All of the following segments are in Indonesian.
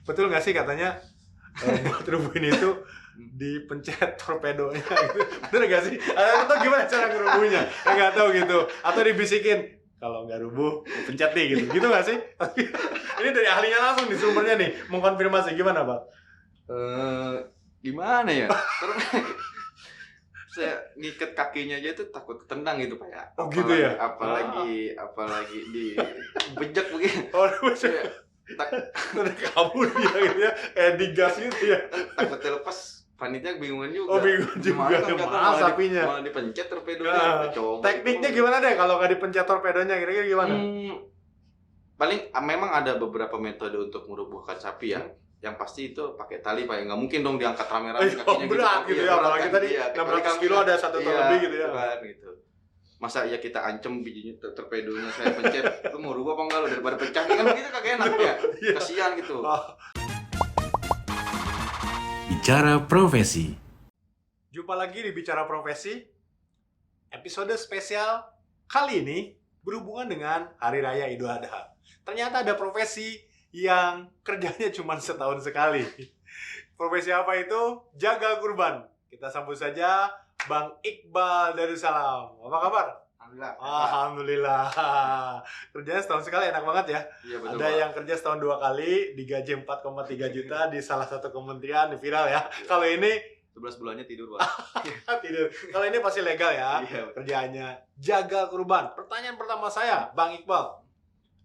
Betul nggak sih katanya buat rubuhin itu dipencet torpedonya gitu. Bener nggak sih? Atau gimana cara ngerubuhnya? Nggak tahu gitu. Atau dibisikin kalau nggak rubuh pencet nih gitu. Gitu nggak sih? Ini dari ahlinya langsung nih sumbernya nih mengkonfirmasi gimana Pak? Gimana ya? Karena saya ngikat kakinya aja tuh takut ketendang gitu Pak ya. Oh gitu ya? Apalagi di bejek begini. Oh, Saya udah kabur dia gitu ya, kayak digas gitu ya. takutnya lepas, panitia bingungan juga. Oh bingung juga, mahal sapinya. Malah dipencet torpedonya. Nah, tekniknya gimana deh kalau nggak dipencet torpedonya, kira-kira gimana? Paling memang ada beberapa metode untuk merubuhkan sapi ya. Yang pasti itu pakai tali Pak, nggak mungkin dong diangkat rame-rame kakinya berat gitu ya, apalagi tadi 600 kilo ada 1 ton lebih gitu ya. Gitu. Masa ya kita ancam bijinya torpedonya saya pencet, itu mau rubah apa enggak lo daripada pecah kan begitu kagak enak ya. Kasihan gitu. Bicara Profesi. Jumpa lagi di Bicara Profesi. Episode spesial kali ini berhubungan dengan Hari Raya Idul Adha. Ternyata ada profesi yang kerjanya cuma setahun sekali. Profesi apa itu? Jagal kurban. Kita sambut saja Bang Iqbal Darussalam. Apa kabar? Alhamdulillah. Alhamdulillah. Kerjanya setahun sekali, enak banget ya. Iya, betul, ada yang kerja setahun 2 kali, digaji 4,3 juta di salah satu kementerian, viral ya. Kalau ini 11 bulannya tidur Pak. tidur. Kalau ini pasti legal ya. Iya. Kerjaannya jagal kurban. Pertanyaan pertama saya, Bang Iqbal.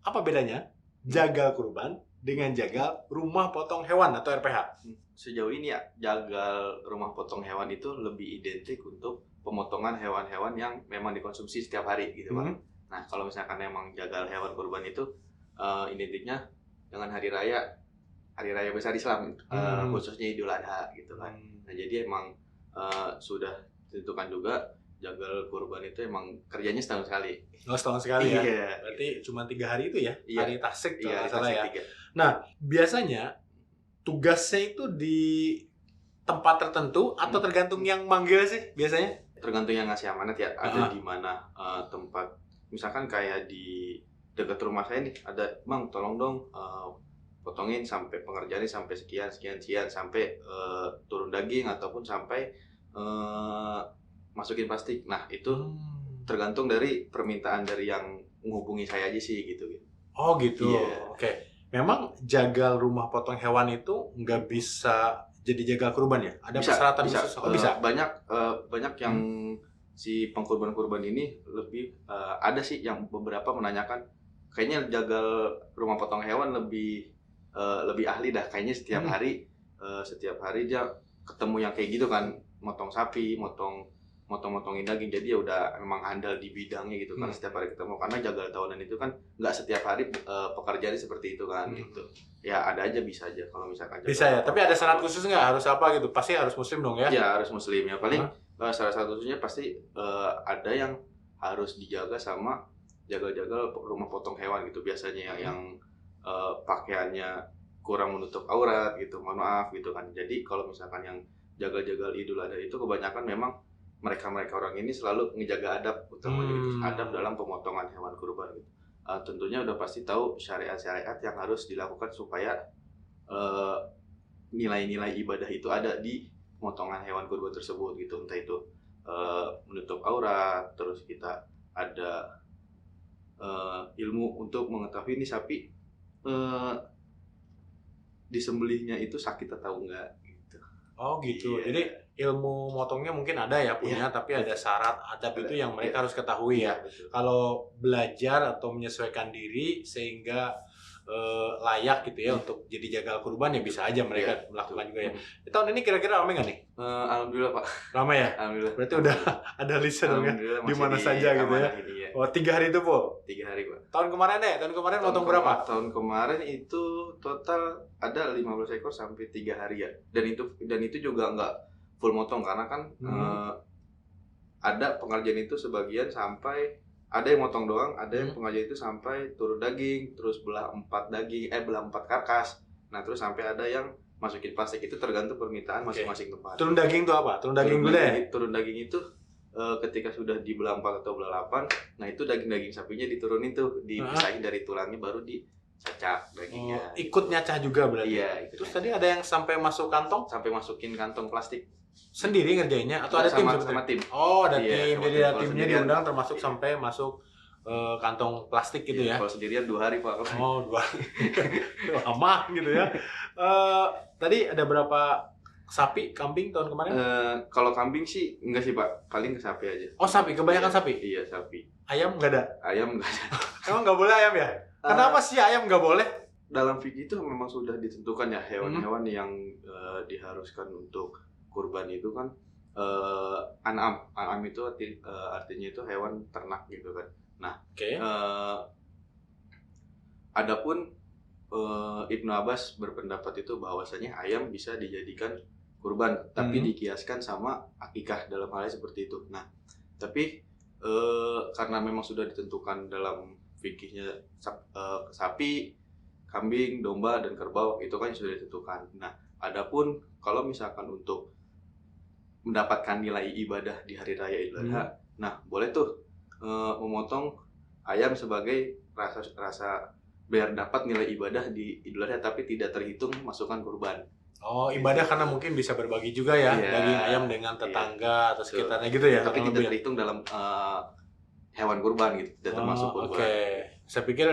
Apa bedanya jagal kurban dengan jagal rumah potong hewan atau RPH? Sejauh ini ya, jagal rumah potong hewan itu lebih identik untuk pemotongan hewan-hewan yang memang dikonsumsi setiap hari gitu Pak. Nah, kalau misalkan memang jagal hewan kurban itu identiknya dengan hari raya besar Islam, khususnya Idul Adha gitu kan. Nah, jadi emang sudah ditentukan juga jagal kurban itu emang kerjanya setahun sekali. Oh, setahun sekali ya? Iya. Berarti cuma 3 hari itu ya? Iya. Hari Tasik Iya, kalau salah ya? 3. Nah, biasanya tugasnya itu di tempat tertentu atau tergantung yang manggil sih biasanya? Tergantung yang ngasih amanat ya, ada di mana tempat. Misalkan kayak di dekat rumah saya nih, ada, Bang tolong dong potongin sampai pengerjaannya sampai sekian sampai turun daging ataupun sampai masukin plastik. Nah, itu tergantung dari permintaan dari yang menghubungi saya aja sih gitu. Oh gitu. Iya. Oke. Memang jagal rumah potong hewan itu nggak bisa jadi jagal kurban ya? Ada persyaratan khusus? Oh, bisa. Banyak yang si pengkurban-kurban ini lebih ada sih yang beberapa menanyakan kayaknya jagal rumah potong hewan lebih ahli dah kayaknya setiap hari dia ketemu yang kayak gitu kan, motong sapi, motongin daging, jadi ya udah memang handal di bidangnya gitu kan. Setiap hari ketemu, karena jagal tahunan itu kan nggak setiap hari pekerjaannya seperti itu kan gitu. Ya ada aja, bisa aja kalau misalkan bisa ya, tapi ada syarat khusus nggak? Harus apa gitu? Pasti harus muslim dong ya? Ya harus muslim ya, paling salah satu khususnya pasti ada yang harus dijaga sama jagal-jagal rumah potong hewan gitu, biasanya yang pakaiannya kurang menutup aurat gitu, mohon maaf gitu kan. Jadi kalau misalkan yang jagal-jagal Idul Adha itu kebanyakan memang mereka orang ini selalu ngejaga adab, utamanya gitu, adab dalam pemotongan hewan kurban gitu. Tentunya udah pasti tahu syariat-syariat yang harus dilakukan supaya nilai-nilai ibadah itu ada di pemotongan hewan kurban tersebut gitu. Entah itu menutup aurat, terus kita ada ilmu untuk mengetahui ini sapi disembelihnya itu sakit atau enggak gitu. Oh gitu. Iya. Jadi ilmu motongnya mungkin ada ya punya, tapi ada syarat adab itu yang mereka harus ketahui ya. Kalau belajar atau menyesuaikan diri sehingga layak gitu ya untuk jadi jagal kurban, ya bisa aja mereka melakukan juga ya. Tahun ini kira-kira ramai nggak nih? Alhamdulillah Pak. Ramai ya? Alhamdulillah. Berarti udah ada listnya dong ya? Di mana saja gitu ya? Ya. Oh 3 hari itu Po? 3 hari Pak. Tahun kemarin motong berapa? Tahun kemarin itu total ada 15 ekor sampai 3 hari ya. Dan itu juga nggak full motong, karena kan ada pengerjaan itu sebagian sampai ada yang motong doang, ada yang pengerjaan itu sampai turun daging, terus belah 4 karkas. Nah, terus sampai ada yang masukin plastik, itu tergantung permintaan masing-masing tempat. Turun daging itu apa? Turun daging dulu deh. Turun daging itu ketika sudah dibelah 4 atau belah 8, nah itu daging-daging sapinya diturunin tuh, dipisahin dari tulangnya, baru cacak dagingnya. Ikut nyacah juga berarti. Iya, ikut Terus nyacah. tadi ada yang sampai masuk kantong Sampai masukin kantong plastik. sendiri ngerjainnya atau ada tim sama, sebetulnya? sama tim. Oh, ada Iya, tim. sama Jadi tim. ada Kalau timnya sendirian, diundang termasuk iya. sampai masuk kantong plastik gitu ya. Kalau sendirian 2 hari Pak. Oh, 2. Lama gitu ya. Tadi ada berapa sapi, kambing tahun kemarin? Kalau kambing sih enggak sih Pak, paling ke sapi aja. Oh, sapi, kebanyakan sapi. Iya, sapi. Ayam nggak ada. Ayam enggak ada. Emang nggak boleh ayam ya? Kenapa sih ayam nggak boleh? Dalam fikih itu memang sudah ditentukan ya hewan-hewan yang diharuskan untuk kurban itu kan an'am. An'am itu artinya itu hewan ternak gitu kan. Nah, Oke. adapun Ibnu Abbas berpendapat itu bahwasanya ayam bisa dijadikan kurban, tapi dikiaskan sama akikah dalam halnya seperti itu. Nah, tapi karena memang sudah ditentukan dalam fikihnya sapi, kambing, domba, dan kerbau itu kan sudah ditentukan. Nah, adapun kalau misalkan untuk mendapatkan nilai ibadah di hari raya Idul Adha, nah boleh tuh memotong ayam sebagai rasa biar dapat nilai ibadah di Idul Adha tapi tidak terhitung masukan kurban. Oh, ibadah karena mungkin bisa berbagi juga ya, Iya, daging ayam dengan tetangga atau sekitarnya gitu ya. Tapi kurang tidak lebih ya? terhitung dalam hewan kurban gitu, tidak termasuk kurban. Oke. Saya pikir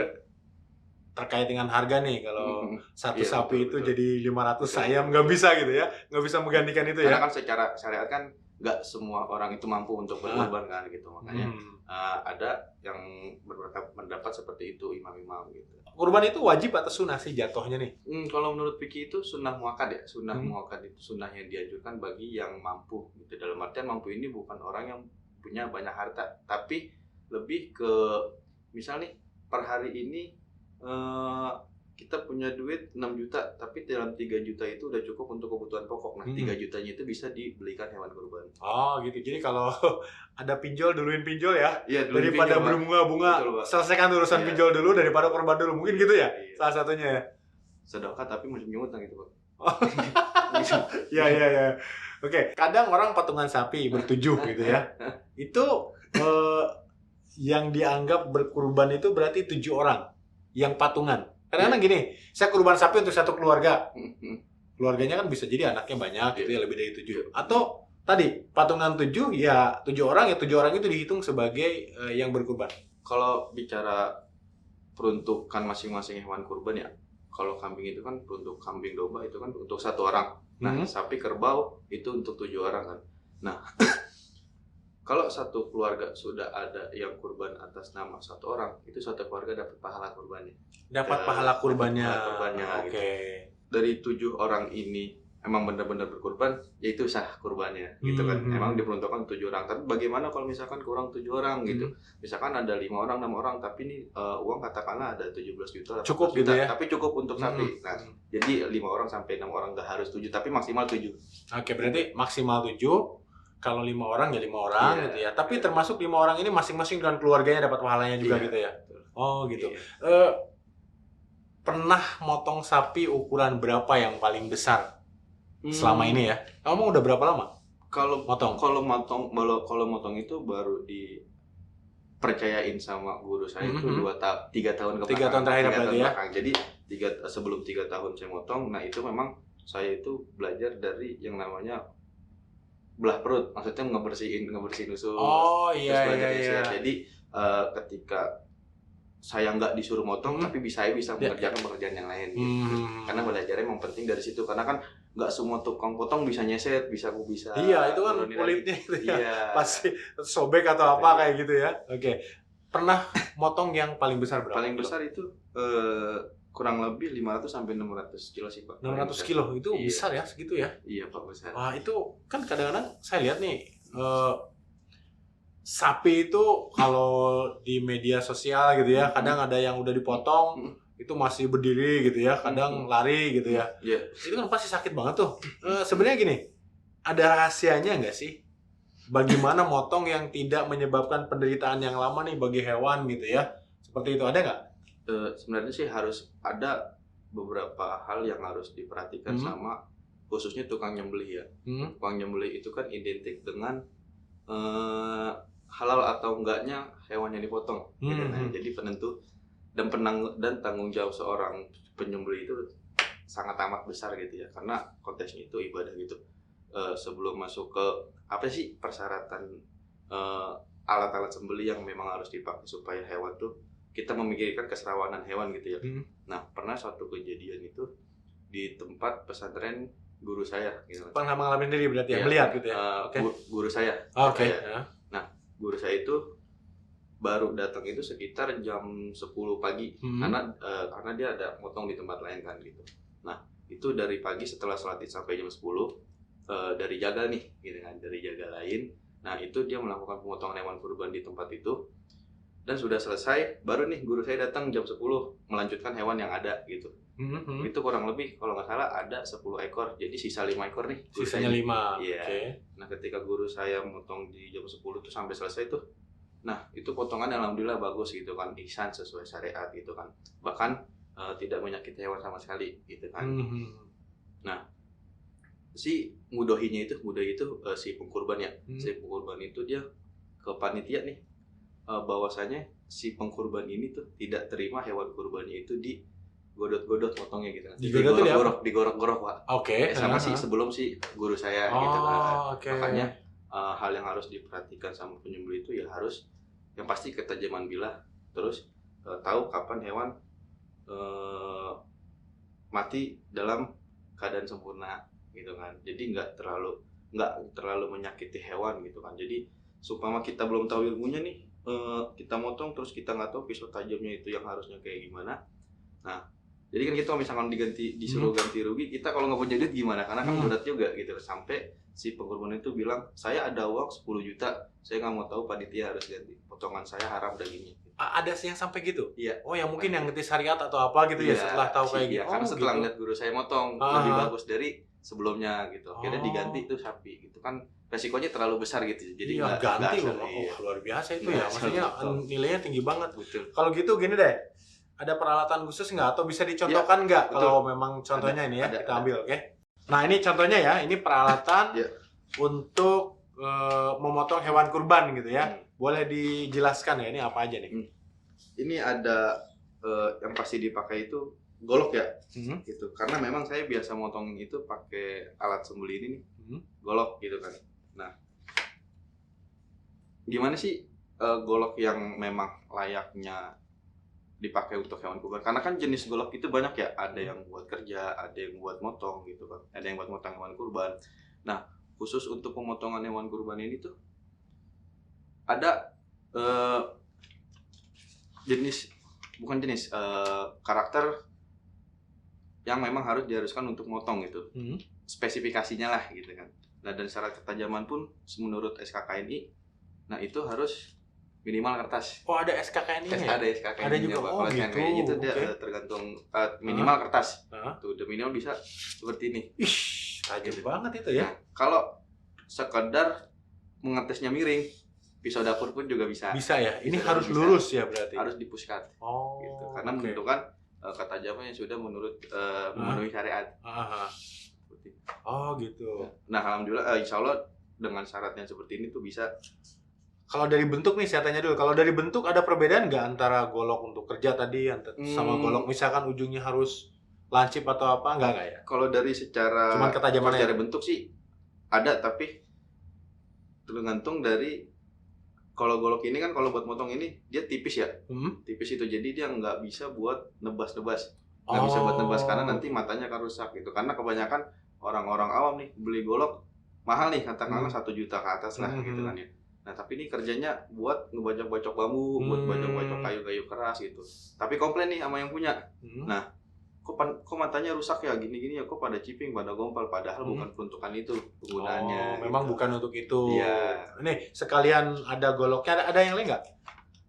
terkait dengan harga nih, kalau satu Iya, sapi betul. itu jadi 500 Betul. ayam nggak bisa gitu ya, nggak bisa menggantikan itu Karena ya. kan secara syariat kan nggak semua orang itu mampu untuk berkurban kan gitu, makanya ada yang berpendapat seperti itu imam-imam gitu. Kurban itu wajib atau sunnah sih jatuhnya nih? Kalau menurut fikih itu sunnah muakkad ya, sunnah muakkad itu sunnah yang dianjurkan bagi yang mampu gitu. Dalam artian mampu ini bukan orang yang punya banyak harta, tapi lebih ke misal nih per hari ini kita punya duit 6 juta, tapi dalam 3 juta itu udah cukup untuk kebutuhan pokok. Nah, 3 jutanya itu bisa dibelikan hewan kurban. Oh gitu, jadi kalau ada pinjol, duluin pinjol ya, Iya, dulu daripada pinjol, Pak. berbunga-bunga, Betul, Pak. selesaikan urusan Iya. pinjol dulu daripada korban dulu, mungkin gitu ya, Iya. salah satunya ya. Sedekah tapi masih punya utang gitu, Pak. Iya, iya, iya. Oke, kadang orang patungan sapi bertujuh gitu ya, itu yang dianggap berkurban itu berarti 7 orang yang patungan. Kadang-kadang gini, saya kurban sapi untuk satu keluarga, keluarganya kan bisa jadi anaknya banyak gitu ya, lebih dari 7. Atau tadi patungan 7 ya 7 orang, ya 7 orang itu dihitung sebagai yang berkurban. Kalau bicara peruntukan masing-masing hewan kurban ya, kalau kambing itu kan untuk kambing domba itu kan untuk 1 orang. Nah, sapi kerbau itu untuk 7 orang kan. Nah, kalau satu keluarga sudah ada yang kurban atas nama 1 orang, itu satu keluarga dapat pahala kurbannya. Dapat pahala kurbannya. Pahala kurbannya, Oke. gitu. Dari 7 orang ini emang benar-benar berkurban, yaitu sah kurbannya, gitu kan. Emang diperuntukkan 7 orang. Tapi bagaimana kalau misalkan kurang 7 orang gitu? Misalkan ada 5 orang, 6 orang, tapi ini uang katakanlah ada 17 juta, 18 Cukup juta, gitu ya? tapi cukup untuk sapi. Nah, jadi 5 orang sampai 6 orang nggak harus 7, tapi maksimal 7. Oke, berarti maksimal 7. Kalau 5 orang ya 5 orang gitu ya. Tapi termasuk 5 orang ini masing-masing dengan keluarganya dapat pahalanya juga gitu ya. Oh gitu. Iya. Pernah motong sapi ukuran berapa yang paling besar selama ini ya? Kamu udah berapa lama Kalau motong? kalau motong itu baru dipercayain sama guru saya itu 3 tahun ke belakang. 3 tahun terakhir berarti ya? Jadi sebelum 3 tahun saya motong, nah itu memang saya itu belajar dari yang namanya belah perut, maksudnya ngebersihin usus. Oh Terus iya belajar iya. isyarat. Jadi ketika saya nggak disuruh motong, tapi saya bisa mengerjakan pekerjaan yang lain gitu. Karena belajarnya memang penting dari situ, karena kan nggak semua tukang potong bisa nyeset, bisa. Iya, itu kan nurunin kulitnya lagi. itu ya. Iya. Pasti sobek atau apa kayak gitu ya. Oke. Pernah motong yang paling besar berapa? Paling besar itu kurang lebih 500 sampai 600 kilo sih, Pak. 600 kilo, itu Iya. besar ya segitu ya. Iya, Pak, besar. Wah, itu kan kadang-kadang saya lihat nih sapi itu kalau di media sosial gitu ya, kadang ada yang udah dipotong itu masih berdiri gitu ya, kadang lari gitu ya. Iya. Itu kan pasti sakit banget tuh. Sebenarnya gini, ada rahasianya nggak sih? Bagaimana motong yang tidak menyebabkan penderitaan yang lama nih bagi hewan gitu ya? Seperti itu, ada nggak? Sebenarnya sih harus ada beberapa hal yang harus diperhatikan sama khususnya tukang nyembelih ya. Tukang nyembelih itu kan identik dengan halal atau enggaknya hewan yang dipotong. Gitu. Nah, jadi penentu dan tanggung jawab seorang penyembelih itu sangat amat besar gitu ya, karena konteksnya itu ibadah gitu. Sebelum masuk ke apa sih persyaratan alat-alat sembelih yang memang harus dipakai supaya hewan tuh, kita memikirkan keserawanan hewan gitu ya. Nah, pernah suatu kejadian itu di tempat pesantren guru saya gitu. Pernah mengalami sendiri berarti ya, Iya, melihat gitu ya. Oke. Guru saya. Oke. Ya. Nah, guru saya itu baru datang itu sekitar jam 10 pagi karena dia ada motong di tempat lain kan gitu. Nah, itu dari pagi setelah sholat Id sampai jam 10 dari jagal nih gitu kan, dari jagal lain. Nah, itu dia melakukan pemotongan hewan kurban di tempat itu. Dan sudah selesai, baru nih guru saya datang jam 10 melanjutkan hewan yang ada gitu. Itu kurang lebih kalau nggak salah ada 10 ekor, jadi sisa 5 ekor nih. Sisanya 5. Iya. Okay. Nah, ketika guru saya motong di jam 10 tuh sampai selesai tuh, nah itu potongan alhamdulillah bagus gitu kan, ihsan sesuai syariat gitu kan. Bahkan tidak menyakiti hewan sama sekali gitu kan. Nah, si mudohi itu si pengkurban ya. Si pengkurban itu dia ke panitia nih, bahwasanya si pengkurban ini tuh tidak terima hewan kurbannya itu digodot-godot motongnya gitu kan. Digorok-gorok Pak. Oke. Sama si sebelum si guru saya gitu kan. Okay. Makanya hal yang harus diperhatikan sama penyembelih itu ya harus yang pasti ketajaman bilah, terus tahu kapan hewan mati dalam keadaan sempurna gitu kan. Jadi nggak terlalu menyakiti hewan gitu kan. Jadi supaya kita belum tahu ilmunya nih, kita motong terus kita nggak tahu pisau tajamnya itu yang harusnya kayak gimana. Nah, jadi kan kita misalkan disuruh ganti rugi, kita kalau nggak punya duit gimana? Karena kan berat juga gitu. Sampai si pengkurban itu bilang, saya ada uang 10 juta, saya nggak mau tahu panitia harus ganti, potongan saya haram dagingnya. Ada sih yang sampai gitu? Iya. Oh, yang mungkin yang ngerti syariat atau apa gitu ya, setelah tahu kayak gitu. Karena setelah ngeliat guru saya motong lebih bagus dari sebelumnya gitu, akhirnya diganti tuh sapi gitu kan, resikonya terlalu besar gitu, jadi nggak ganti loh. Luar biasa itu ya, maksudnya nilainya tinggi banget. Betul. Kalau gitu gini deh, ada peralatan khusus nggak atau bisa dicontohkan nggak kalau memang contohnya ini ya kita ambil, oke? Nah, ini contohnya ya, ini peralatan untuk memotong hewan kurban gitu ya. Boleh dijelaskan ya, ini apa aja nih? Ini ada yang pasti dipakai itu golok ya, gitu. Karena memang saya biasa motong itu pakai alat sembelih ini nih, golok gitu kan. Nah, gimana sih golok yang memang layaknya dipakai untuk hewan kurban? Karena kan jenis golok itu banyak ya, ada yang buat kerja, ada yang buat motong gitu kan, ada yang buat motong hewan kurban. Nah, khusus untuk pemotongan hewan kurban ini tuh ada karakter yang memang diharuskan untuk motong gitu, spesifikasinya lah gitu kan. Nah, dan syarat ketajaman pun menurut SKKNI, nah itu harus minimal kertas. Oh, ada SKKNI-nya? Ada SKKNI-nya. Ada juga. Kalau SKKNI itu dia tergantung minimal kertas. Tuh, minimal bisa seperti ini. Ih, tajam banget itu ya. Nah, kalau sekedar mengetesnya miring, pisau dapur pun juga bisa. Bisa ya. Ini harus lurus ya berarti. Harus dipuskat. Oh. Gitu. Karena menentukan ketajaman yang sudah memenuhi syariat. Oh gitu. Nah, alhamdulillah, insya Allah dengan syaratnya seperti ini tuh bisa. Kalau dari bentuk nih, saya tanya dulu. Kalau dari bentuk ada perbedaan nggak antara golok untuk kerja tadi sama golok misalkan ujungnya harus lancip atau apa? Nggak ya? Kalau dari secara bentuk sih ada, tapi tergantung dari, kalau golok ini kan kalau buat motong ini dia tipis ya, tipis itu, jadi dia nggak bisa buat nebas-nebas, nggak bisa buat nebas karena nanti matanya akan rusak gitu. Karena kebanyakan orang-orang awam nih beli golok mahal nih, katakanlah 1 juta ke atas lah gitu kan ya. Nah, tapi ini kerjanya buat ngebajak-bajak bambu, buat bajak-bajak kayu-kayu keras gitu. Tapi komplain nih sama yang punya. Nah, kok matanya rusak ya, gini-gini ya, kok pada ciping, pada gompal, padahal bukan peruntukan itu penggunaannya. Memang gitu. Bukan untuk itu. Iya. Nih, sekalian ada goloknya, ada yang lain nggak?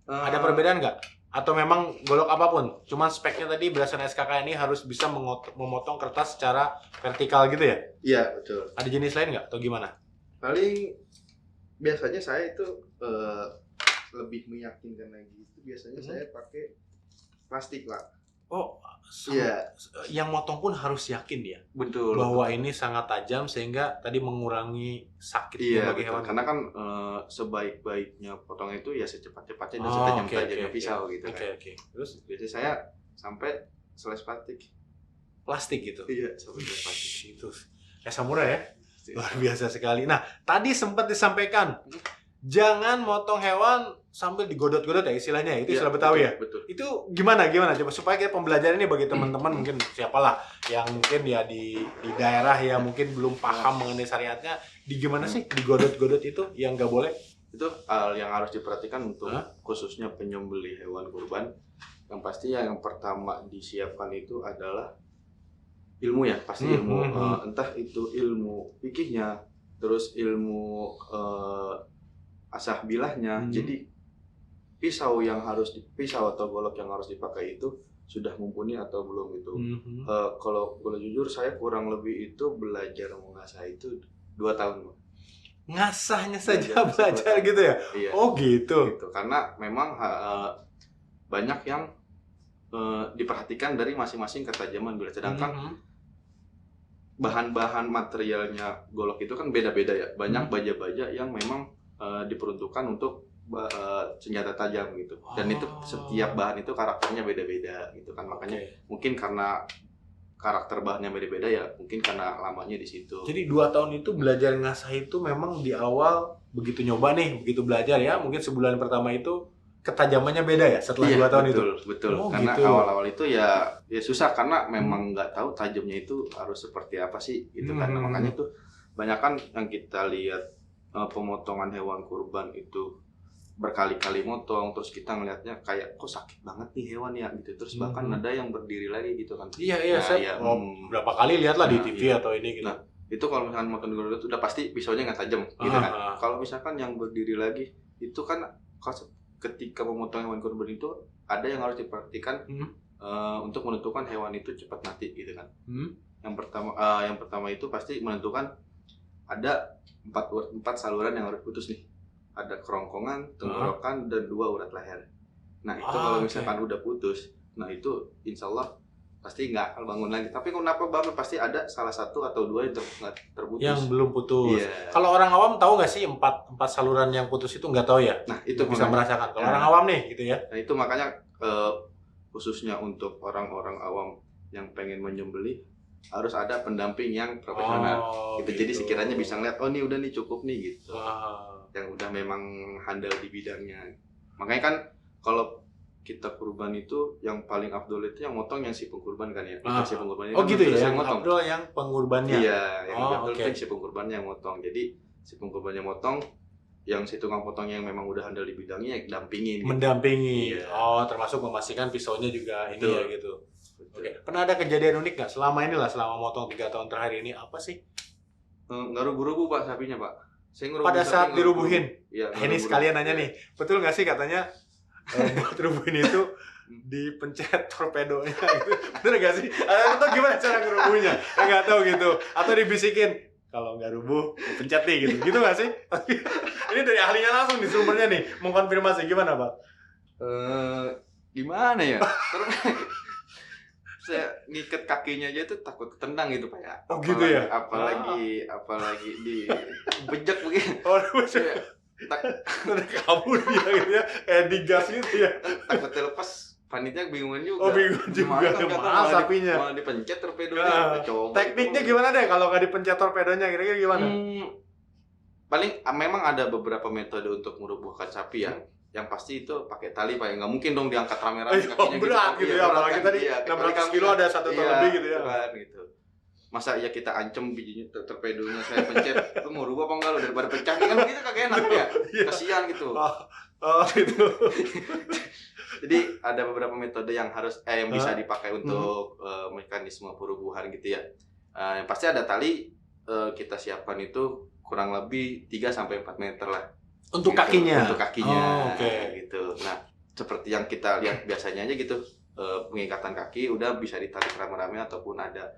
Ada perbedaan nggak? Atau memang golok apapun? Cuman speknya tadi berdasarkan SKK ini harus bisa memotong kertas secara vertikal gitu ya? Iya, betul. Ada jenis lain nggak? Atau gimana? Paling biasanya saya itu lebih meyakinkan lagi itu biasanya saya pakai plastik lah. Oh, Iya. yang motong pun harus yakin dia Betul. bahwa ini sangat tajam sehingga tadi mengurangi sakitnya Iya, bagi betul. hewan. Karena kan sebaik-baiknya potong itu ya secepat-cepatnya dan Oh, setajam-tajamnya oke. pisau gitu Oke, kan. oke. Terus Biasanya saya sampai slice plastik. plastik gitu. Iya, sampai slice plastik. Itu samurai ya. Luar biasa sekali. Nah, tadi sempat disampaikan jangan motong hewan sambil digodot-godot ya istilahnya. Itu Iya, istilah Betawi ya. Betul. Itu gimana coba supaya kita pembelajaran ini bagi teman-teman mungkin siapalah yang mungkin ya di daerah ya mungkin belum paham mengenai syariatnya, di gimana sih digodot-godot itu yang nggak boleh? Itu hal yang harus diperhatikan untuk Hah? khususnya penyembelih hewan kurban. Yang pasti yang pertama disiapkan itu adalah ilmu ya, pasti ilmu. Entah itu ilmu fikihnya, terus ilmu asah bilahnya. Jadi pisau atau golok yang harus dipakai itu sudah mumpuni atau belum itu. Kalau boleh jujur saya kurang lebih itu belajar mengasah itu 2 tahun. Ngasahnya saja Belajar belajar gitu ya? Iya. Oh gitu. Gitu. Karena memang banyak yang diperhatikan dari masing-masing ketajaman bilah. Sedangkan bahan-bahan materialnya golok itu kan beda-beda ya. Banyak baja-baja yang memang diperuntukkan untuk senjata tajam gitu. Dan itu setiap bahan itu karakternya beda-beda gitu kan. Makanya mungkin karena karakter bahannya beda-beda ya, mungkin karena lamanya di situ. Jadi 2 tahun itu belajar ngasah itu memang di awal begitu nyoba nih, begitu belajar ya, mungkin sebulan pertama itu ketajamannya beda ya setelah 2 tahun itu. Betul. Oh, Karena gitu. awal-awal itu ya susah karena memang nggak tahu tajamnya itu harus seperti apa sih gitu kan. Nah, makanya tuh banyak kan yang kita lihat pemotongan hewan kurban itu berkali-kali motong, terus kita ngelihatnya kayak kok sakit banget nih hewan ya gitu. Terus bahkan ada yang berdiri lagi gitu kan. Iya, Nah, saya berapa kali lihat lah di Nah, TV iya. atau ini gitu. Nah, itu kalau misalkan motong di golok itu udah pasti pisaunya nggak tajam gitu kan. Kalau misalkan yang berdiri lagi itu kan ketika memotong hewan kurban itu ada yang harus diperhatikan untuk menentukan hewan itu cepat mati gitu kan. Yang pertama itu pasti menentukan ada 4 saluran yang harus putus nih. Ada kerongkongan, tenggorokan, dan 2 urat leher. Nah itu kalau misalkan udah putus, nah itu insya Allah pasti nggak akan bangun lagi. Tapi kenapa bangun? Pasti ada salah 1 atau 2 yang terputus. Yang belum putus. Iya. Kalau orang awam tahu nggak sih 4 saluran yang putus itu nggak tahu ya? Nah itu Bisa makanya, merasakan. Kalau orang awam nih gitu ya. Nah itu makanya khususnya untuk orang-orang awam yang pengen menyembelih harus ada pendamping yang profesional. Jadi sekiranya bisa ngeliat, oh ini udah nih cukup nih gitu. Yang udah memang handal di bidangnya. Makanya kan kalau kita kurban itu yang paling afdol itu yang motong yang si pengkurban kan ya. Si pengkurbannya oh kan gitu ya, yang yang motong. afdol yang pengurbannya. Iya, yang afdol itu si pengkurbannya yang motong. Jadi si pengkurbannya motong, yang si tukang potongnya yang memang udah handal di bidangnya ya dampingin. Mendampingi. Iya. Termasuk memastikan pisaunya juga ini ya gitu. Betul. Oke. Pernah ada kejadian unik nggak selama motong 3 tahun terakhir ini? Apa sih? Nggak rubuh-rubuh Pak sapinya Pak. Saya ngerubuh Pada saat sapi, dirubuhin. Iya. Ini sekalian nanya nih, betul nggak sih katanya buat rubuhin itu dipencet torpedonya gitu? Betul nggak sih? Atau gimana cara ngerubuhnya? Nggak tahu gitu. Atau dibisikin, kalau nggak rubuh, pencet nih gitu. Gitu nggak sih? Ini dari ahlinya langsung di sumbernya nih, mengkonfirmasi gimana Pak? Gimana ya? Saya ngikat kakinya aja tuh takut ketendang gitu Pak ya. Oh gitu ya? Apalagi di bejek begini. Oh, saya kabur dia gitu ya, kayak digas gitu ya. Takut terlepas, panitia bingungan juga. Oh bingung juga, mahal sapinya. Malah dipencet torpedonya. Tekniknya gimana deh kalau nggak dipencet torpedonya, kira-kira gimana? Paling memang ada beberapa metode untuk merubuhkan sapi ya. Yang pasti itu pakai tali Pak, nggak mungkin dong diangkat rame-rame kakinya berat gitu ya, apalagi tadi 600 kilo ada 1 ton lebih gitu ya. Kan, gitu. Masa ya kita ancem bijinya torpedonya saya pencet, itu mau rubah apa enggak lo daripada pecah kan begitu kagak enak ya. Kasihan gitu. Gitu. Jadi ada beberapa metode yang yang bisa dipakai untuk mekanisme perubuhan gitu ya. Yang pasti ada tali kita siapkan itu kurang lebih 3 sampai 4 meter lah. Untuk gitu, kakinya. Untuk kakinya. Oke. Gitu. Nah, seperti yang kita lihat biasanya aja gitu. Pengikatan kaki udah bisa ditarik rame-rame ataupun ada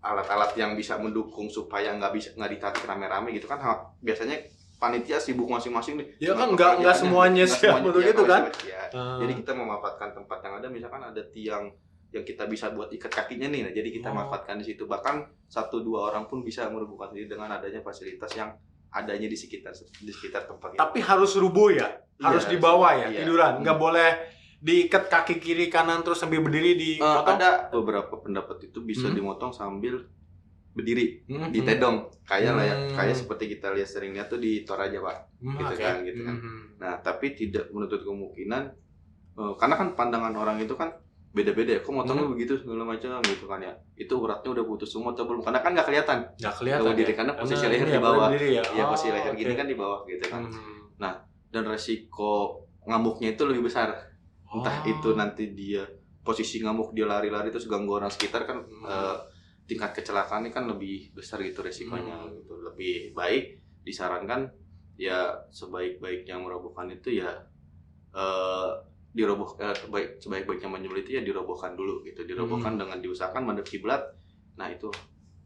alat-alat yang bisa mendukung supaya nggak ditarik rame-rame gitu kan. Biasanya panitia sibuk masing-masing nih. Ya kan Cuma nggak pekerjaannya, semuanya nggak siap semuanya, untuk ya, itu kan. ya. Jadi kita memanfaatkan tempat yang ada, misalkan ada tiang yang kita bisa buat ikat kakinya nih. Nah, jadi kita manfaatkan di situ. Bahkan 1-2 orang pun bisa merubuhkan diri dengan adanya fasilitas yang adanya di sekitar tempat itu. Tapi harus rubuh ya, harus di bawah ya, iya. tiduran. Nggak boleh diikat kaki kiri kanan terus sambil berdiri di ada beberapa pendapat itu bisa dimotong sambil berdiri di tedong, kayak seperti kita lihat sering lihat tuh di Toraja Pak, gitu kan. Nah, tapi tidak menutup kemungkinan karena kan pandangan orang itu kan beda-beda ya, kok motongnya begitu segala macam gitu kan ya, itu uratnya udah putus semua atau belum, karena kan nggak kelihatan berdiri, karena posisi leher di bawah ya, posisi leher gini kan di bawah gitu kan. Nah, dan resiko ngamuknya itu lebih besar, entah itu nanti dia posisi ngamuk, dia lari-lari terus ganggu orang sekitar kan, tingkat kecelakaannya kan lebih besar gitu resikonya gitu. Lebih baik disarankan ya sebaik-baiknya merobohkan itu ya sebaik-baiknya menyembelih itu ya dirobohkan dulu gitu, dirobohkan dengan diusahakan madhep kiblat. Nah itu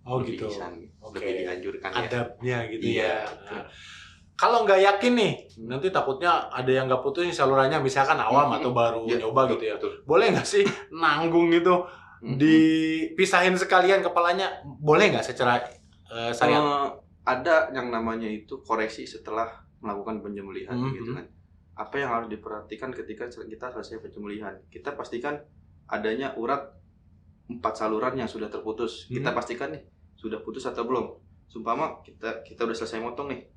lebih gitu. Lebih dianjurkan adabnya ya. gitu Iya, ya. Nah, kalau nggak yakin nih, nanti takutnya ada yang nggak putus nih salurannya, misalkan awam atau baru nyoba gitu ya. Betul. Boleh nggak sih nanggung gitu, dipisahin sekalian kepalanya, boleh nggak secara syariat? Ada yang namanya itu koreksi setelah melakukan penyembelihan gitu kan. Apa yang harus diperhatikan ketika kita selesai penyembelihan? Kita pastikan adanya urat 4 saluran yang sudah terputus. Kita pastikan nih sudah putus atau belum. Sumpama kita udah selesai motong nih,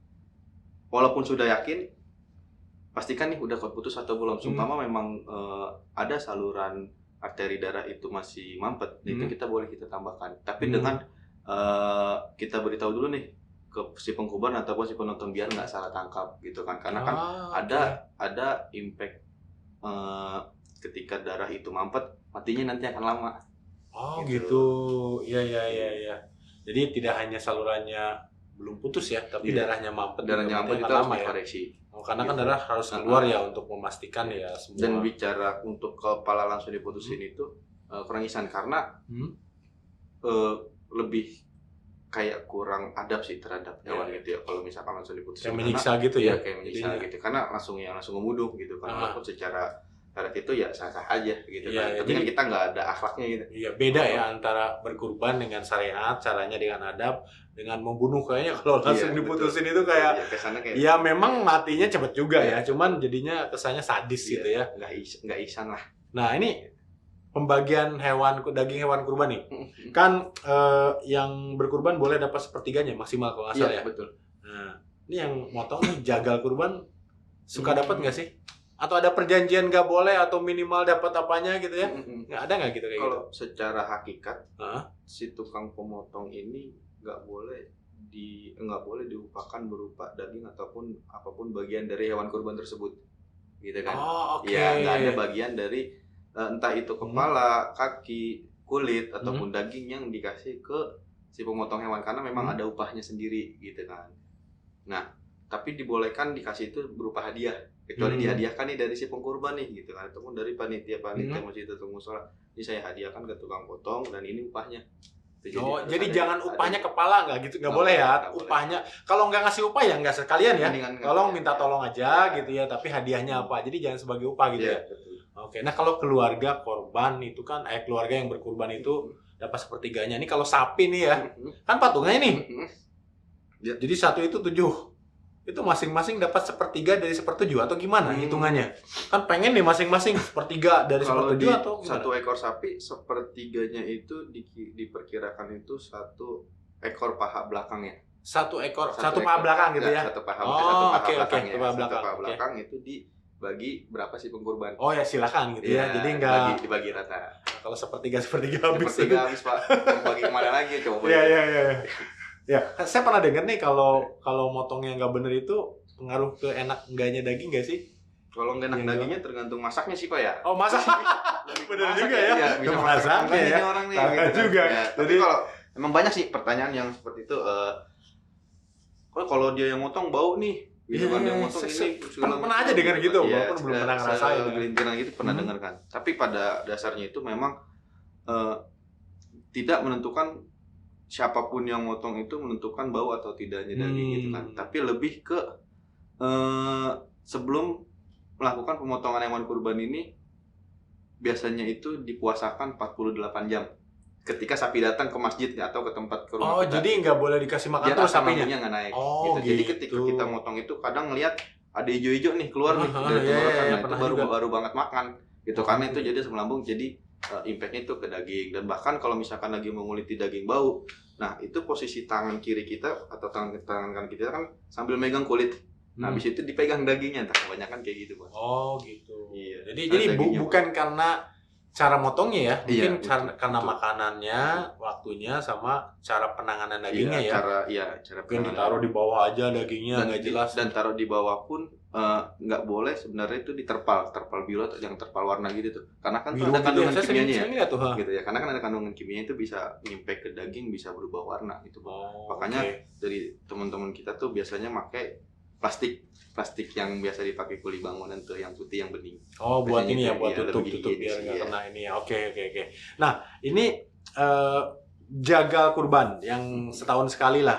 walaupun sudah yakin, pastikan nih udah putus atau belum. Sumpama memang ada saluran arteri darah itu masih mampet, itu kita boleh kita tambahkan. Tapi dengan kita beritahu dulu nih ke si pengkuban ataupun si penonton biar nggak salah tangkap gitu kan, karena kan ada impact ketika darah itu mampet, matinya nanti akan lama. Gitu. Ya. Jadi tidak hanya salurannya belum putus ya, tapi darahnya mampet. Darahnya mampet itu harus dikoreksi. Karena kan darah harus keluar ya untuk memastikan ya semua. Dan bicara untuk kepala langsung diputusin itu kurang isan, karena lebih kayak kurang adab sih terhadap hewan gitu ya, kalau misalkan langsung diputusin. Kayak menyiksa gitu ya? Kayak menyiksa gitu, karena langsung memuduk gitu kan. Walaupun secara syarat itu ya sah-sah aja gitu kan. Tapi kan kita nggak ada akhlaknya gitu. Iya, beda ya antara berkurban dengan syariat, caranya dengan adab, dengan membunuh kayaknya kalau langsung diputusin itu kayak ya memang matinya cepet juga ya, cuman jadinya kesannya sadis gitu ya. Nggak ihsan lah. Nah, ini pembagian daging hewan kurban nih. Kan yang berkurban boleh dapat sepertiganya maksimal kalau nggak salah ya. Betul. Nah, ini yang motong nih jagal kurban suka dapat nggak sih? Atau ada perjanjian nggak boleh atau minimal dapat apanya gitu ya? Nggak ada nggak gitu kayak kalau gitu? secara hakikat si tukang pemotong ini nggak boleh diupakan berupa daging ataupun apapun bagian dari hewan kurban tersebut, gitu kan? Ya nggak ada bagian dari entah itu kepala, kaki, kulit ataupun daging yang dikasih ke si pemotong hewan, karena memang ada upahnya sendiri gitu kan. Nah, tapi dibolehkan dikasih itu berupa hadiah, kecuali dihadiahkan nih dari si pengkurban nih gitu kan, ataupun dari panitia masjid atau musola. Ini saya hadiahkan ke tukang potong dan ini upahnya. Jadi jangan upahnya kepala nggak gitu, nggak boleh ya upahnya. Kalau nggak ngasih upah ya nggak sekalian ya. Tolong minta tolong aja gitu ya, tapi hadiahnya apa? Jadi jangan sebagai upah gitu ya. Oke, nah kalau keluarga korban itu kan, keluarga yang berkurban itu dapat sepertiganya. Ini kalau sapi nih ya, kan patungnya nih. Jadi 1 itu 7. Itu masing-masing dapat 1/3 dari 1/7 atau gimana hitungannya? Kan pengen nih masing-masing 1/3 dari 1/7 atau gimana? 1 ekor sapi 1/3-nya itu diperkirakan itu 1 ekor paha belakangnya. 1 ekor, 1 paha belakang gitu ya? 1 paha belakang itu dibagi berapa sih pengkurban? Oh ya silakan gitu ya. Jadi enggak dibagi rata. Kalau 1/3 habis. 1/3 habis Pak. Bagi kemana lagi coba? Iya. Ya, saya pernah dengar nih kalau motongnya nggak bener itu pengaruh ke enak enggaknya daging nggak sih? Kalau nggak enak dagingnya tergantung masaknya sih Pak ya. Oh masak. Bener juga ya. Bisa masaknya ya. Orang nih. Gitu juga. Ya, tapi kalau emang banyak sih pertanyaan yang seperti itu. Kalau dia yang motong bau nih, gitu kan, dia motong ini. Pernah aja dengar gitu, walaupun belum pernah ngerasain. Gelintiran gitu pernah dengar kan. Tapi pada dasarnya itu memang tidak menentukan siapapun yang motong itu menentukan bau atau tidaknya daging gitu kan. Tapi lebih ke sebelum melakukan pemotongan hewan kurban ini biasanya itu dipuasakan 48 jam. Ketika sapi datang ke masjid atau ke tempat ke rumah kita, jadi nggak boleh dikasih makan biar terus asam sapinya. lambungnya nggak naik. Oh, Jadi gitu. ketika kita motong itu kadang ngelihat ada hijau-hijau nih keluar nih dari tenggorokan, nah itu baru banget makan gitu. Karena itu jadi asam lambung, jadi impact-nya itu ke daging. Dan bahkan kalau misalkan lagi menguliti daging bau, nah itu posisi tangan kiri kita atau tangan kanan kita kan sambil megang kulit. Nah, habis itu dipegang dagingnya, kebanyakan kayak gitu, Bos. Oh, gitu. Iya. Jadi bukan karena cara motongnya ya, mungkin Iya, karena makanannya, waktunya, sama cara penanganan dagingnya iya, ya. cara Mungkin ditaruh di bawah aja dagingnya, nggak jelas. Dan taruh di bawah pun nggak boleh sebenarnya itu terpal biru atau yang terpal warna gitu tuh. Karena kan tuh ada kandungan kimianya ya. Gitu ya. Karena kan ada kandungan kimianya itu bisa ngimpact ke daging, bisa berubah warna gitu. Makanya dari teman-teman kita tuh biasanya pakai plastik yang biasa dipakai kuli bangunan tuh, yang putih yang bening. Oh, buat ini ya, buat iya, tutup lebih biar nggak iya. kena ini ya. Oke. Nah, ini jagal kurban yang setahun sekali lah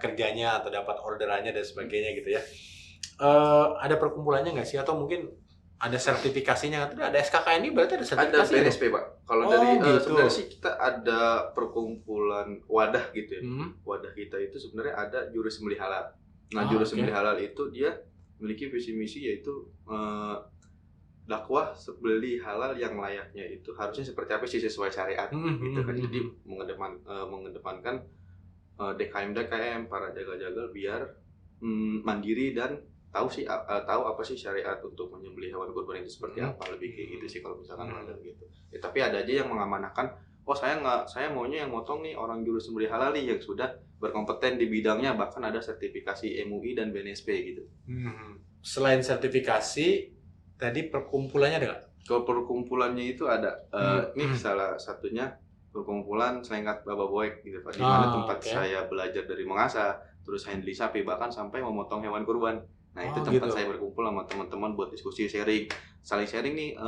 kerjanya atau dapat orderannya dan sebagainya gitu ya. Ada perkumpulannya nggak sih, atau mungkin ada sertifikasinya? Atau ada SKKN ini berarti ada sertifikasi? Ada BNSP, Pak. Kalau dari gitu. sebenarnya sih kita ada perkumpulan wadah gitu ya. Wadah kita itu sebenarnya ada juru sembelih halal. Nah, juru sembelih halal itu dia memiliki visi misi yaitu dakwah sembelih halal yang layaknya itu harusnya seperti apa sih sesuai syariat gitu kan. Jadi mengedepankan DKM para jagal-jagal biar mandiri dan tahu apa sih syariat untuk menyembelih hewan kurban itu seperti apa, lebih kayak gitu sih kalau misalkan ada gitu. Ya, tapi ada aja yang mengamanahkan, saya maunya yang motong nih orang juru sembelih halal nih yang sudah berkompeten di bidangnya, bahkan ada sertifikasi MUI dan BNSP gitu. Selain sertifikasi, tadi perkumpulannya ada nggak? Kalau perkumpulannya itu ada, nih salah satunya perkumpulan Selengkat Baba Boek gitu Pak, di mana tempat saya belajar dari mengasah, terus handling sapi, bahkan sampai memotong hewan kurban. Nah, itu tempat saya berkumpul sama teman-teman buat diskusi, saling sharing nih,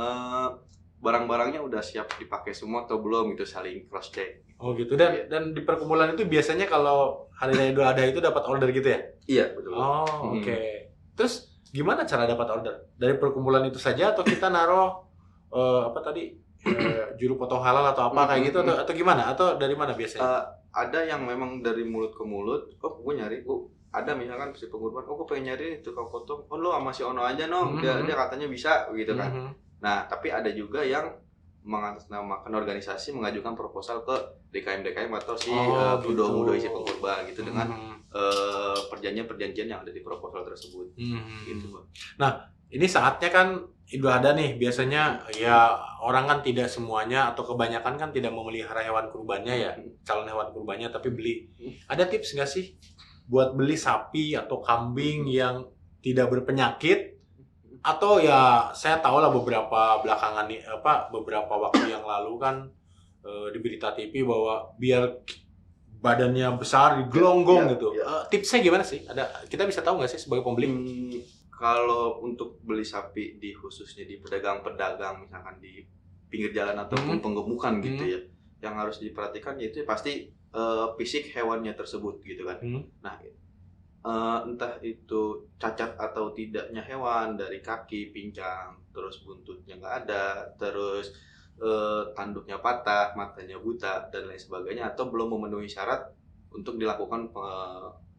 barang-barangnya udah siap dipakai semua atau belum gitu, saling cross check. Oh gitu. Dan di perkumpulan itu biasanya kalau Hari Raya Idul Adha itu dapat order gitu ya? Iya, betul. Oh, oke. Terus gimana cara dapat order? Dari perkumpulan itu saja atau kita naruh juru potong halal atau apa kayak gitu, atau gimana? Atau dari mana biasanya? Ada yang memang dari mulut ke mulut, gue nyari, ada misalkan si pengurban, gue pengen nyari tukang potong, lo sama si Ono aja dia katanya bisa gitu kan. Nah, tapi ada juga yang mengatasnamakan organisasi, mengajukan proposal ke DKM atau si mudo isi pengurban gitu dengan perjanjian yang ada di proposal tersebut. Gitu, Bang. Nah, ini saatnya kan Idul Adha nih, biasanya ya orang kan tidak semuanya atau kebanyakan kan tidak memelihara hewan kurbannya ya, calon hewan kurbannya, tapi beli. Ada tips nggak sih buat beli sapi atau kambing yang tidak berpenyakit? Atau ya saya tahu lah beberapa waktu yang lalu kan di berita TV bahwa biar badannya besar digelonggong gitu. Tipsnya gimana sih? Kita bisa tahu nggak sih sebagai pembeli? Kalau untuk beli sapi khususnya di pedagang-pedagang misalkan di pinggir jalan ataupun penggemukan gitu ya, yang harus diperhatikan yaitu pasti fisik hewannya tersebut gitu kan. Nah, entah itu cacat atau tidaknya hewan, dari kaki pincang, terus buntutnya nggak ada, terus tanduknya patah, matanya buta dan lain sebagainya, atau belum memenuhi syarat untuk dilakukan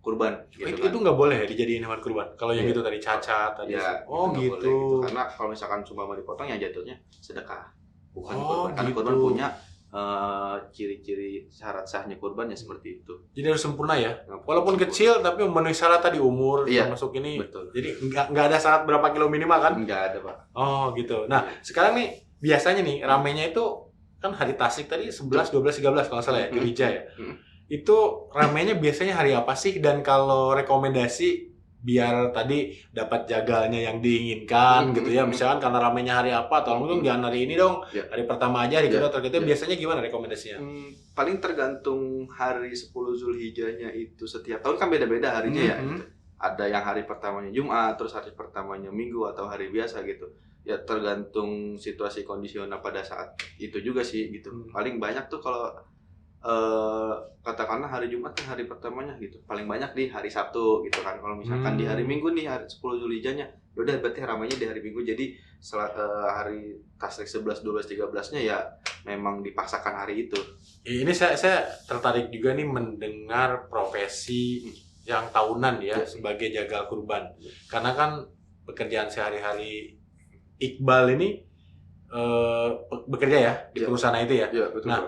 kurban gitu. Itu nggak boleh ya dijadiin hewan kurban kalau yang gitu tadi, cacat tadi. Oh gitu. Karena kalau misalkan cuma mau dipotong ya jatuhnya sedekah, bukan kurban. Karena kurban punya ciri-ciri syarat sahnya kurban ya seperti itu. Jadi harus sempurna ya. Walaupun kecil tapi memenuhi syarat tadi, umur termasuk ini. Betul. Jadi nggak ada syarat berapa kilo minimal kan? Nggak ada, Pak. Oh gitu. Nah, sekarang nih biasanya nih ramenya itu kan hari Tasik tadi 11, 12, 13 kalau nggak salah ya, Gereja ya. Itu ramenya biasanya hari apa sih? Dan kalau rekomendasi biar tadi dapat jagalnya yang diinginkan gitu ya, misalkan karena ramenya hari apa, tolong dong jangan hari ini dong, hari pertama aja, hari kedua, terkait biasanya gimana rekomendasinya? Paling tergantung hari 10 Zulhijjahnya itu, setiap tahun kan beda-beda harinya ya gitu. Ada yang hari pertamanya Jumat, terus hari pertamanya Minggu atau hari biasa gitu. Ya tergantung situasi kondisional pada saat itu juga sih gitu. Paling banyak tuh kalau katakanlah hari Jumat kan hari pertamanya gitu, paling banyak di hari Sabtu gitu kan. Kalau misalkan di hari Minggu nih hari 10 Zulhijjahnya, udah berarti ramainya di hari Minggu. Jadi hari Tasrik 11, 12, 13-nya ya memang dipaksakan hari itu. Ini saya tertarik juga nih mendengar profesi yang tahunan ya sebagai jagal kurban. Karena kan pekerjaan sehari-hari Iqbal ini bekerja ya di perusahaan itu ya. Betul. Nah,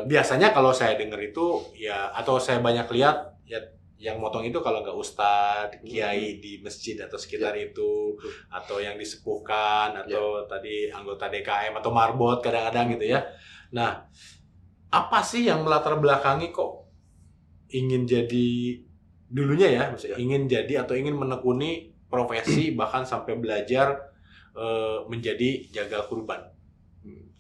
biasanya kalau saya dengar itu ya, atau saya banyak lihat ya, yang motong itu kalau nggak ustadz, kiai di masjid atau sekitar itu, atau yang disepuhkan, atau tadi anggota DKM atau marbot kadang-kadang gitu ya. Nah, apa sih yang melatar belakangi kok ingin jadi dulunya ya, maksudnya ingin jadi atau ingin menekuni profesi bahkan sampai belajar menjadi jagal kurban?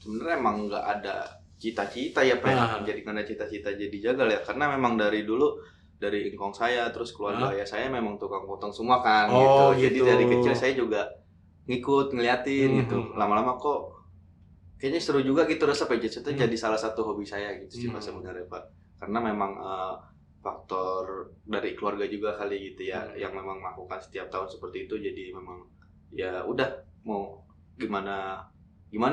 Sebenarnya emang nggak ada cita-cita ya pengen jadi, karena cita-cita jadi jagal ya, karena memang dari dulu dari ingkong saya terus keluarga ayah saya memang tukang potong semua kan gitu. Jadi dari kecil saya juga ngikut ngeliatin gitu. Lama-lama kok kayaknya seru juga gitu, rasa PJJ itu jadi salah satu hobi saya gitu sih Pak sebenarnya Pak. Karena memang faktor dari keluarga juga kali gitu ya, yang memang melakukan setiap tahun seperti itu. Jadi memang ya udah mau gimana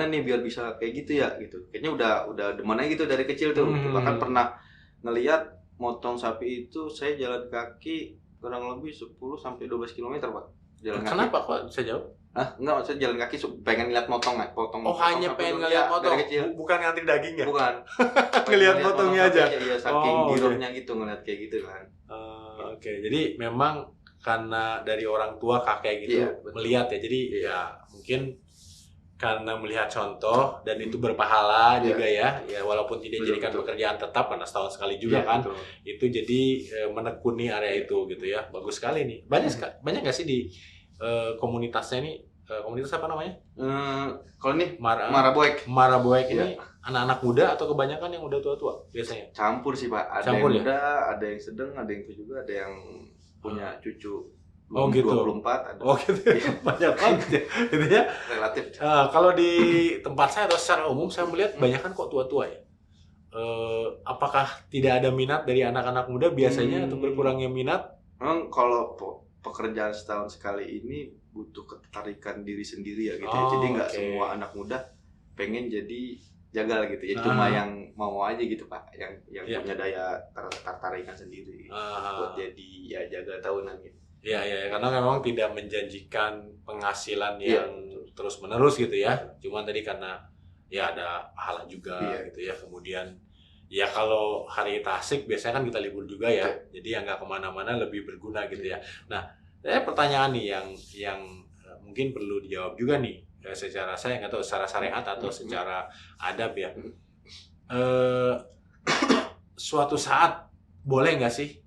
nih biar bisa kayak gitu ya gitu. Kayaknya udah demen aja gitu dari kecil tuh. Bahkan pernah ngelihat motong sapi itu saya jalan kaki kurang lebih 10 sampai 12 km Pak. Jalan kaki. Kenapa kok saya jauh? Enggak, saya jalan kaki pengen lihat motong. Hanya pengen ngeliat motong. Bukan ngantri daging ya? Bukan. ngelihat motongnya aja. Iya, saking girohnya gitu ngeliat kayak gitu kan. Oke. Jadi memang karena dari orang tua kakek gitu melihat ya. Jadi ya mungkin karena melihat contoh dan itu berpahala juga ya walaupun tidak dijadikan pekerjaan tetap karena setahun sekali juga kan betul. Itu jadi menekuni area itu gitu ya. Bagus sekali nih. Banyak nggak sih di komunitasnya ini, komunitas apa namanya? Kalau ini Maraboek ini anak-anak muda atau kebanyakan yang udah tua-tua biasanya? Campur sih Pak, ada yang muda, ada yang sedang, ada yang tua juga, ada yang punya cucu 24 ada. Gitu. Banyak banget ya. Gitu ya. Relatif. Kalau di tempat saya atau secara umum saya melihat banyak kan kok tua-tua ya. Apakah tidak ada minat dari anak-anak muda biasanya atau berkurangnya minat? Memang kalau pekerjaan setahun sekali ini butuh ketertarikan diri sendiri ya gitu ya. Jadi nggak semua anak muda pengen jadi jagal gitu ya. Cuma yang mau aja gitu Pak, yang punya daya tertarikan sendiri buat jadi ya jagal tahunan gitu. Iya, karena memang tidak menjanjikan penghasilan yang terus-menerus gitu ya. Cuman tadi karena ya ada pahala juga gitu ya. Kemudian ya kalau hari Tasik biasanya kan kita libur juga ya. Jadi yang nggak kemana-mana lebih berguna gitu ya. Nah, pertanyaan nih yang mungkin perlu dijawab juga nih. Secara saya nggak tahu secara syariat atau secara adab ya. Suatu saat boleh nggak sih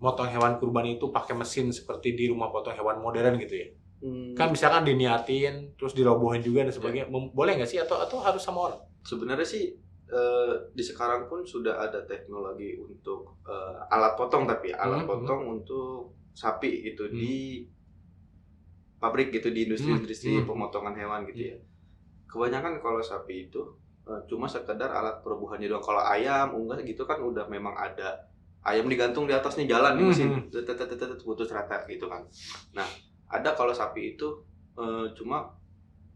motong hewan kurban itu pakai mesin seperti di rumah potong hewan modern gitu ya? Kan misalkan diniatin terus dirobohin juga dan sebagainya. Boleh nggak sih atau harus sama orang? Sebenarnya sih di sekarang pun sudah ada teknologi untuk alat potong, tapi alat potong untuk sapi gitu di pabrik gitu, di industri pemotongan hewan gitu ya. Kebanyakan kalau sapi itu cuma sekedar alat perubuhannya doang. Kalau ayam, unggas gitu kan udah memang ada ayam digantung di atas nih, jalan di mesin, putus rata gitu kan. Nah, ada kalau sapi itu cuma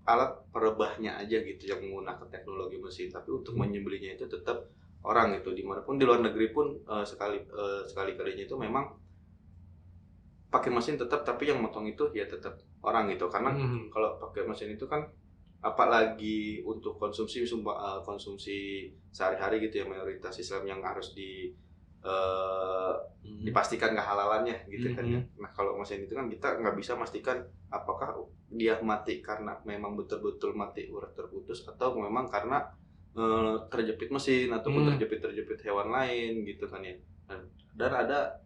alat perebahnya aja gitu yang menggunakan teknologi mesin, tapi untuk menyembelihnya itu tetap orang gitu. Dimanapun di luar negeri pun sekali-kalinya itu memang pakai mesin tetap, tapi yang motong itu ya tetap orang gitu. Karena kalau pakai mesin itu kan apalagi untuk konsumsi sehari-hari gitu ya, mayoritas Islam yang harus dipastikan kehalalannya gitu kan ya. Nah kalau mesin itu kan kita nggak bisa pastikan apakah dia mati karena memang betul-betul mati urat terputus atau memang karena terjepit mesin ataupun terjepit hewan lain gitu kan ya. Dan ada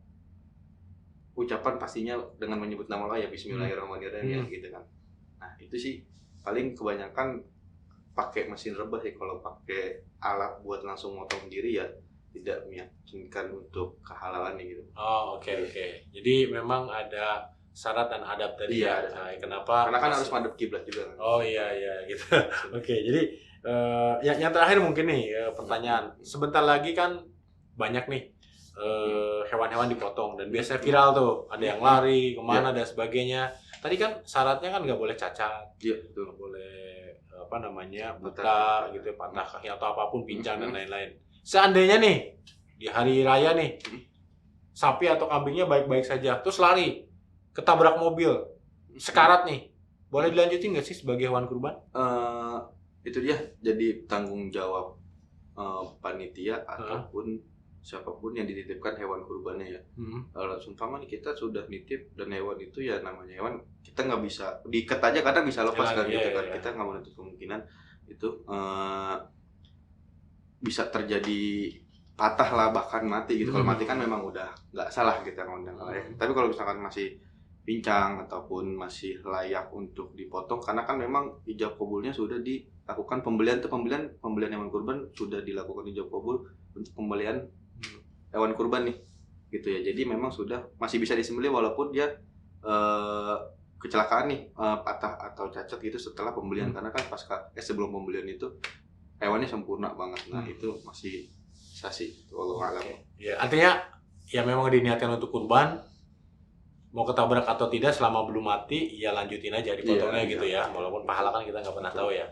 ucapan pastinya dengan menyebut nama Allah ya, Bismillahirrahmanirrahim ya gitu kan. Nah itu sih paling kebanyakan pakai mesin rebah ya. Kalau pakai alat buat langsung motong sendiri ya tidak meyakinkan untuk kehalalannya gitu. Oke. Jadi memang ada syarat dan adab tadi ya. Kenapa? Karena kan harus madep kiblat juga kan. Iya gitu. Oke, jadi Yang terakhir mungkin nih pertanyaan. Sebentar lagi kan banyak nih hewan-hewan dipotong dan biasanya viral tuh, ada yang lari kemana dan sebagainya. Tadi kan syaratnya kan nggak boleh cacat, Iya, betul. nggak boleh apa namanya buta Buta. gitu, patah kaki atau apapun, pincang dan lain-lain. Seandainya nih di hari raya nih sapi atau kambingnya baik-baik saja, terus lari ketabrak mobil, sekarat nih, boleh dilanjutin nggak sih sebagai hewan kurban? Itu dia jadi tanggung jawab panitia ataupun siapapun yang dititipkan hewan kurbannya ya. Kalau seumpama nih kita sudah nitip dan hewan itu ya namanya hewan, kita nggak bisa diikat aja kadang bisa lepas kan gitu kan. Kita nggak menutup kemungkinan itu bisa terjadi patah lah bahkan mati gitu. Kalau mati kan memang udah nggak salah kita ngundang. Tapi kalau misalkan masih pincang ataupun masih layak untuk dipotong karena kan memang ijab kabulnya sudah dilakukan pembelian hewan kurban sudah dilakukan ijab kabul untuk pembelian hewan kurban nih gitu ya. Jadi memang sudah masih bisa disembelih walaupun dia kecelakaan nih patah atau cacat gitu setelah pembelian karena kan sebelum pembelian itu hewannya sempurna banget. Nah itu masih bisa sih wallahu alam. Ya, artinya ya memang diniatkan untuk kurban, mau ketabrak atau tidak selama belum mati ya lanjutin aja dipotongnya gitu ya, walaupun pahala kan kita nggak pernah tahu ya.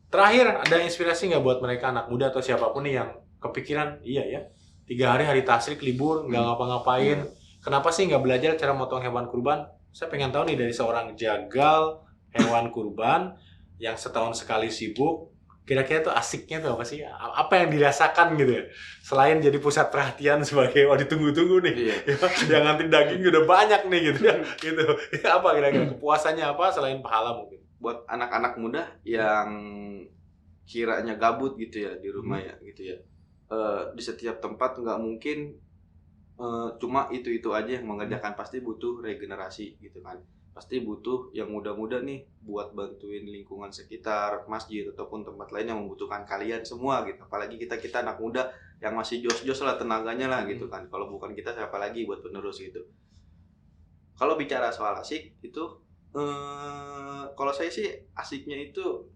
Terakhir, ada inspirasi nggak buat mereka anak muda atau siapapun nih yang kepikiran iya ya 3 hari tasyrik libur nggak ngapa-ngapain, kenapa sih nggak belajar cara motong hewan kurban? Saya pengen tahu nih dari seorang jagal hewan kurban yang setahun sekali sibuk, kira-kira tuh asiknya tuh apa sih? Apa yang dirasakan gitu ya? Selain jadi pusat perhatian sebagai ditunggu-tunggu nih. Yang ngantri daging udah banyak nih gitu ya. Gitu. Apa kira-kira kepuasannya apa selain pahala mungkin? Buat anak-anak muda yang kiranya gabut gitu ya di rumah ya gitu ya. Di setiap tempat nggak mungkin cuma itu aja yang mengerjakan, pasti butuh regenerasi gitu kan. Pasti butuh yang muda-muda nih buat bantuin lingkungan sekitar, masjid ataupun tempat lain yang membutuhkan kalian semua gitu. Apalagi kita anak muda yang masih jos-jos lah tenaganya lah gitu kan. Kalau bukan kita siapa lagi buat penerus gitu. Kalau bicara soal asik itu kalau saya sih asiknya itu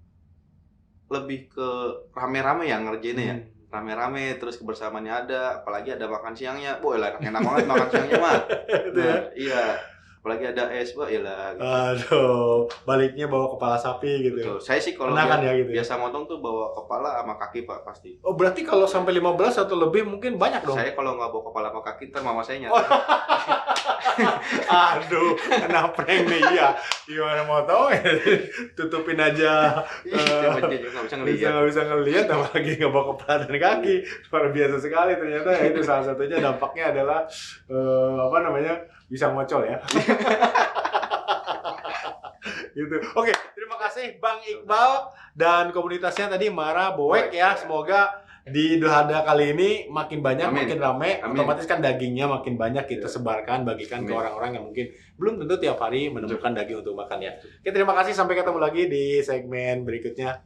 lebih ke rame-rame yang ngerjainnya ya. Rame-rame terus kebersamaannya ada, apalagi ada makan siangnya. Boy lah enak banget makan siangnya mah. Nah, iya. Apalagi ada es, wah iyalah gitu. Aduh, baliknya bawa kepala sapi gitu. Betul. Saya sih kalau gitu biasa motong tuh bawa kepala sama kaki Pak pasti. Oh berarti kalau sampai 15 atau lebih mungkin banyak dong? Saya kalau nggak bawa kepala sama kaki ntar mama saya nyata. Aduh, kena prank nih ya. Gimana mau tahu ya? Tutupin aja. Nggak bisa ngelihat. Nggak bisa ngelihat, apalagi nggak bawa kepala dan kaki. Luar biasa sekali ternyata ya, itu salah satunya dampaknya adalah bisa ngocol ya. Gitu. Oke, terima kasih Bang Iqbal dan komunitasnya tadi Mara Boek ya. Semoga di Idul Adha kali ini makin banyak, makin ramai. Otomatis kan dagingnya makin banyak kita sebarkan, bagikan ke orang-orang yang mungkin belum tentu tiap hari menemukan daging untuk makan ya. Oke, terima kasih, sampai ketemu lagi di segmen berikutnya.